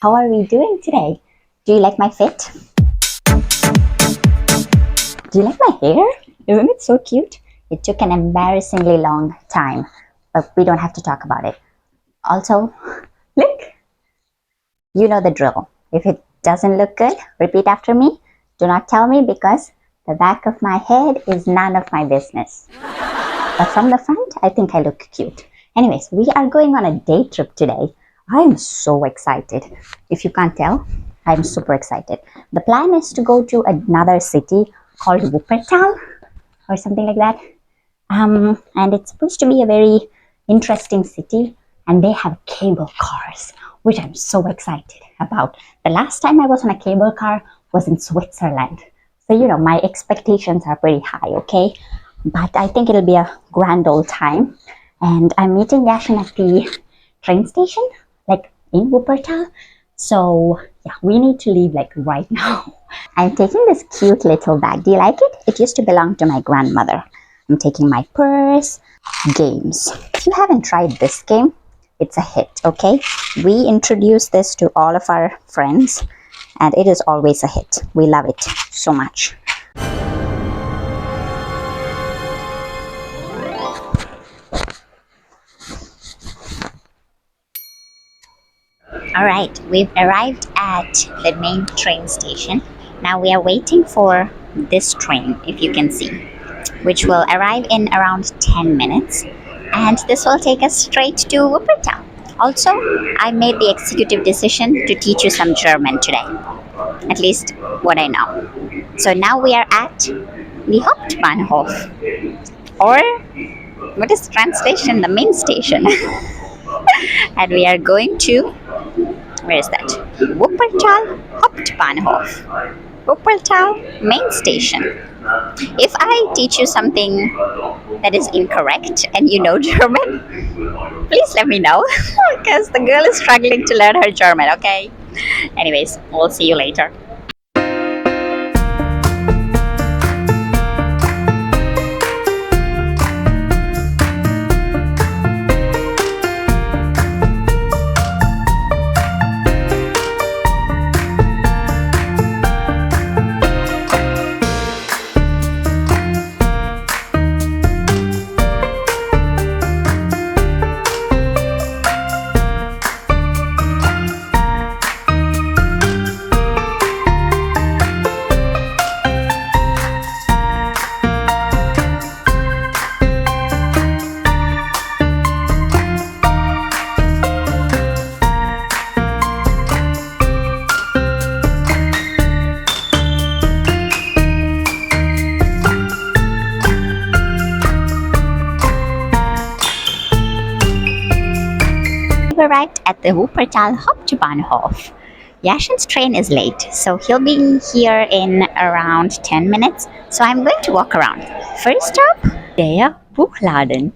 How are we doing today? Do you like my fit? Do you like my hair? Isn't it so cute? It took an embarrassingly long time, but we don't have to talk about it. Also, look, you know the drill. If it doesn't look good, repeat after me. Do not tell me because the back of my head is none of my business. But from the front, I think I look cute. Anyways, we are going on a day trip today. I'm so excited. If you can't tell, I'm super excited. The plan is to go to another city called Wuppertal or something like that. And it's supposed to be a very interesting city, and they have cable cars, which I'm so excited about. The last time I was on a cable car was in Switzerland. So, my expectations are pretty high, okay? But I think it'll be a grand old time. And I'm meeting Yashin at the train station, like in Wuppertal. So, yeah, we need to leave like right now. I'm taking this cute little bag. Do you like it? It used to belong to my grandmother. I'm taking my purse. Games. If you haven't tried this game, it's a hit, okay? We introduce this to all of our friends, and it is always a hit. We love it so much. All right, we've arrived at the main train station. Now we are waiting for this train, if you can see, which will arrive in around 10 minutes. And this will take us straight to Wuppertal. Also, I made the executive decision to teach you some German today, at least what I know. So now we are at the Hauptbahnhof, or what is the translation? The main station. And we are going to, where is that? Wuppertal Hauptbahnhof. Wuppertal main station. If I teach you something that is incorrect and you know German, please let me know because the girl is struggling to learn her German, okay? Anyways, we'll see you later. We arrived at the Wuppertal Hauptbahnhof. Yashin's train is late, so he'll be here in around 10 minutes. So I'm going to walk around. First stop, der Buchladen.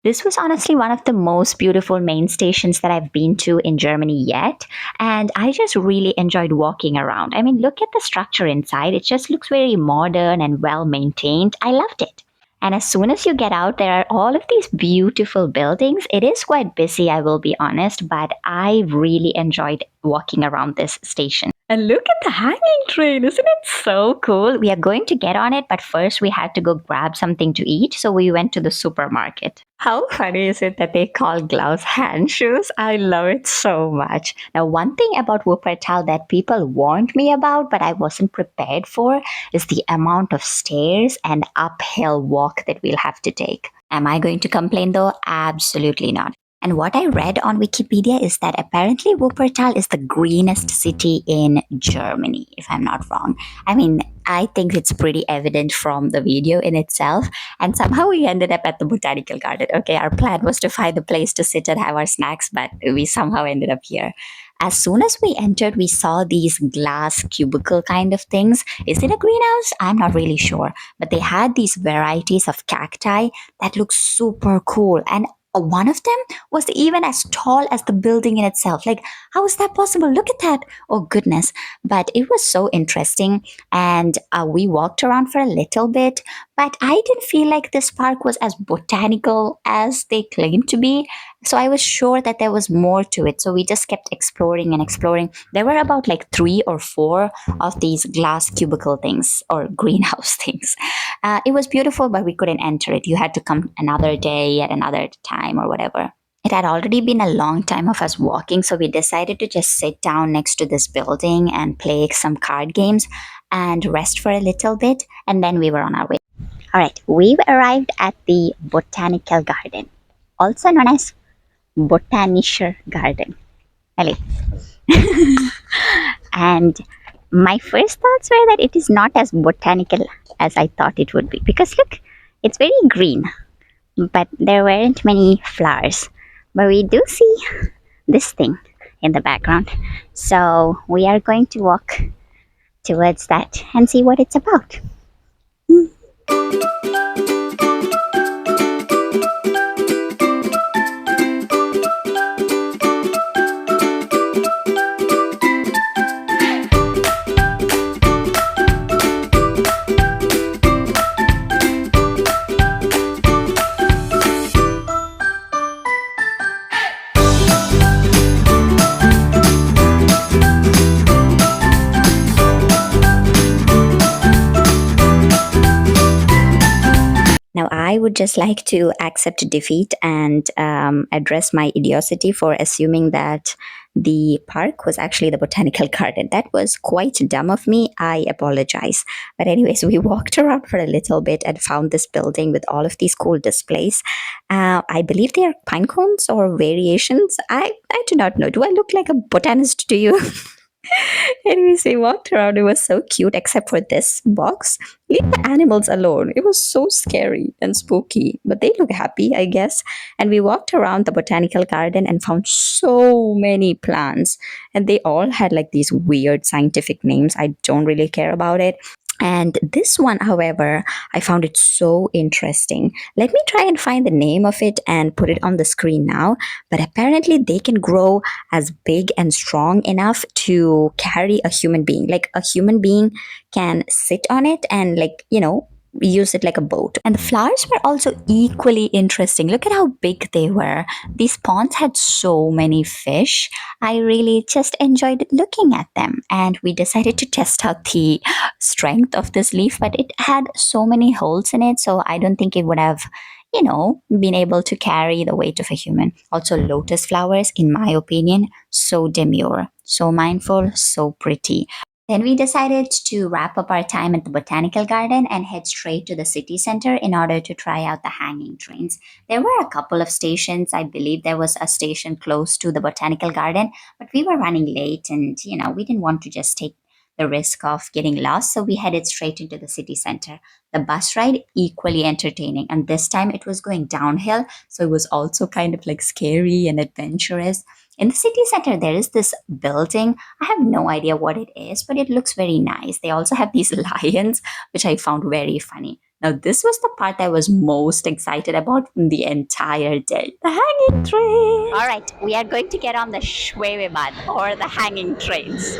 This was honestly one of the most beautiful main stations that I've been to in Germany yet. And I just really enjoyed walking around. I mean, look at the structure inside. It just looks very modern and well maintained. I loved it. And as soon as you get out, there are all of these beautiful buildings. It is quite busy, I will be honest, but I really enjoyed walking around this station. And look at the hanging train, isn't it so cool? We are going to get on it, but first we had to go grab something to eat, so we went to the supermarket. How funny is it that they call gloves hand shoes? I love it so much. Now, one thing about Wuppertal that people warned me about, but I wasn't prepared for, is the amount of stairs and uphill walk that we'll have to take. Am I going to complain though? Absolutely not. And what I read on Wikipedia is that apparently Wuppertal is the greenest city in Germany, if I'm not wrong. I mean, I think it's pretty evident from the video in itself. And somehow we ended up at the botanical garden. Okay, our plan was to find a place to sit and have our snacks, but we somehow ended up here. As soon as we entered, we saw these glass cubicle kind of things. Is it a greenhouse? I'm not really sure. But they had these varieties of cacti that looked super cool. And one of them was even as tall as the building in itself. Like, how is that possible? Look at that. Oh, goodness. But it was so interesting. And we walked around for a little bit. But I didn't feel like this park was as botanical as they claimed to be. So I was sure that there was more to it. So we just kept exploring and exploring. There were about like three or four of these glass cubicle things or greenhouse things. It was beautiful, but we couldn't enter it. You had to come another day at another time or whatever. It had already been a long time of us walking, so we decided to just sit down next to this building and play some card games and rest for a little bit, and then we were on our way. All right, we've arrived at the Botanical Garden, also known as Botanischer Garden. Really. And my first thoughts were that it is not as botanical as I thought it would be. Because look, it's very green, but there weren't many flowers. But we do see this thing in the background. So we are going to walk towards that and see what it's about. Now, I would just like to accept defeat and address my idiocy for assuming that the park was actually the botanical garden. That was quite dumb of me. I apologize. But, anyways, we walked around for a little bit and found this building with all of these cool displays. I believe they are pine cones or variations. I do not know. Do I look like a botanist to you? Anyways, we walked around. It was so cute, except for this box. Leave the animals alone. It was so scary and spooky, but they look happy, I guess. And we walked around the botanical garden and found so many plants. And they all had like these weird scientific names. I don't really care about it. And this one, however, I found it so interesting. Let me try and find the name of it and put it on the screen now. But apparently, they can grow as big and strong enough to carry a human being. Like a human being can sit on it and, like, use it like a boat. And the flowers were also equally interesting. Look at how big they were. These ponds had so many fish. I really just enjoyed looking at them. And we decided to test out the strength of this leaf, but it had so many holes in it, so I don't think it would have been able to carry the weight of a human. Also, lotus flowers, in my opinion, so demure, so mindful, so pretty. Then we decided to wrap up our time at the botanical garden and head straight to the city center in order to try out the hanging trains. There were a couple of stations. I believe there was a station close to the botanical garden, but we were running late and, we didn't want to just take the risk of getting lost, so we headed straight into the city center. The bus ride, equally entertaining, and this time it was going downhill, so it was also kind of like scary and adventurous. In the city center, there is this building. I have no idea what it is, but it looks very nice. They also have these lions, which I found very funny. Now, this was the part I was most excited about the entire day. The hanging train. All right, we are going to get on the Schwebebahn or the hanging trains.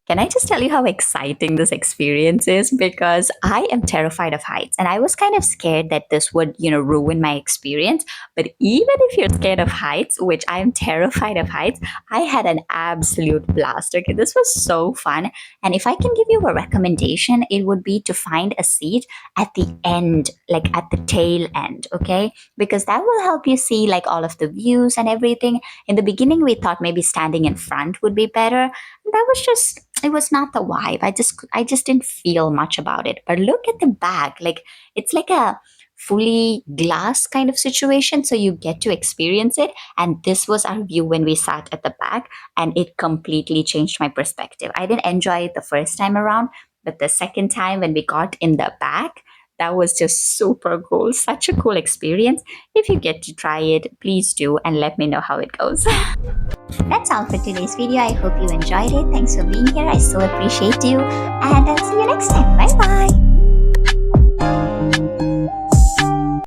Can I just tell you how exciting this experience is? Because I am terrified of heights and I was kind of scared that this would, ruin my experience. But even if you're scared of heights, which I am terrified of heights, I had an absolute blast. Okay, this was so fun. And if I can give you a recommendation, it would be to find a seat at the end, like at the tail end, okay? Because that will help you see like all of the views and everything. In the beginning, we thought maybe standing in front would be better. That was just, it was not the vibe. I just didn't feel much about it. But look at the back. Like, it's like a fully glass kind of situation, so you get to experience it. And this was our view when we sat at the back, and it completely changed my perspective. I didn't enjoy it the first time around, but the second time when we got in the back, that was just super cool. Such a cool experience. If you get to try it, please do and let me know how it goes. That's all for today's video. I hope you enjoyed it. Thanks for being here. I so appreciate you. And I'll see you next time. Bye bye.